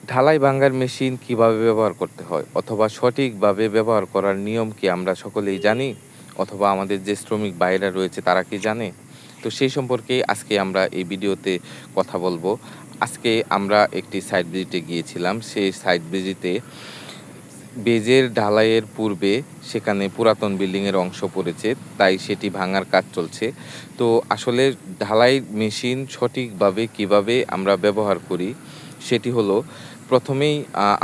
ঢালাই ভাঙার মেশিন কিভাবে ব্যবহার করতে হয় অথবা সঠিকভাবে ব্যবহার করার নিয়ম কি আমরা সকলেই জানি অথবা আমাদের যে শ্রমিক ভাইরা রয়েছে তারা কি জানে? তো সেই সম্পর্কেই আজকে আমরা এই ভিডিওতে কথা বলবো। আজকে আমরা একটি সাইট ভিজিটে গিয়েছিলাম। সেই সাইট ভিজিটে বেজের ঢালাইয়ের পূর্বে সেখানে পুরাতন বিল্ডিংয়ের অংশ পড়েছে, তাই সেটি ভাঙার কাজ চলছে। তো আসলে ঢালাই মেশিন সঠিকভাবে কিভাবে আমরা ব্যবহার করি সেটি হলো, প্রথমেই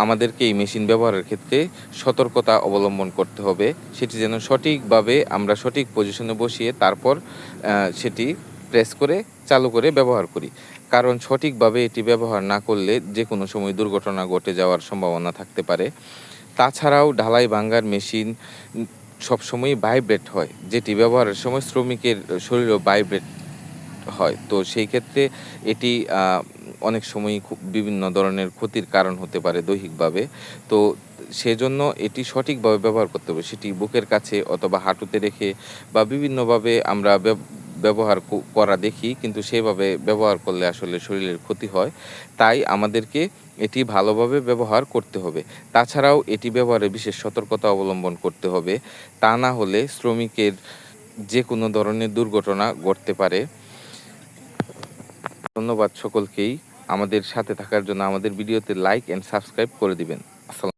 আমাদেরকে এই মেশিন ব্যবহারের ক্ষেত্রে সতর্কতা অবলম্বন করতে হবে। সেটি যেন সঠিকভাবে আমরা সঠিক পজিশনে বসিয়ে তারপর সেটি প্রেস করে চালু করে ব্যবহার করি। কারণ সঠিকভাবে এটি ব্যবহার না করলে যে কোনো সময় দুর্ঘটনা ঘটে যাওয়ার সম্ভাবনা থাকতে পারে। তাছাড়াও ঢালাই ভাঙার মেশিন সবসময়ই ভাইব্রেট হয়, যেটি ব্যবহারের সময় শ্রমিকের শরীরেও ভাইব্রেট হয়। তো সেই ক্ষেত্রে এটি অনেক সময়ই খুব বিভিন্ন ধরনের ক্ষতির কারণ হতে পারে দৈহিকভাবে। তো সেজন্য এটি সঠিকভাবে ব্যবহার করতে হবে। সেটি বুকের কাছে অথবা হাঁটুতে রেখে বা বিভিন্নভাবে আমরা ব্যবহার করা দেখি, কিন্তু সেভাবে ব্যবহার করলে আসলে শরীরের ক্ষতি হয়। তাই আমাদেরকে এটি ভালোভাবে ব্যবহার করতে হবে। তাছাড়াও এটি ব্যবহারে বিশেষ সতর্কতা অবলম্বন করতে হবে। তা না হলে শ্রমিকের যে কোনো ধরনের দুর্ঘটনা ঘটতে পারে। ধন্যবাদ সকলকেই আমাদের সাথে থাকার জন্য। আমাদের ভিডিওতে লাইক অ্যান্ড সাবস্ক্রাইব করে দিবেন। আসসালাম।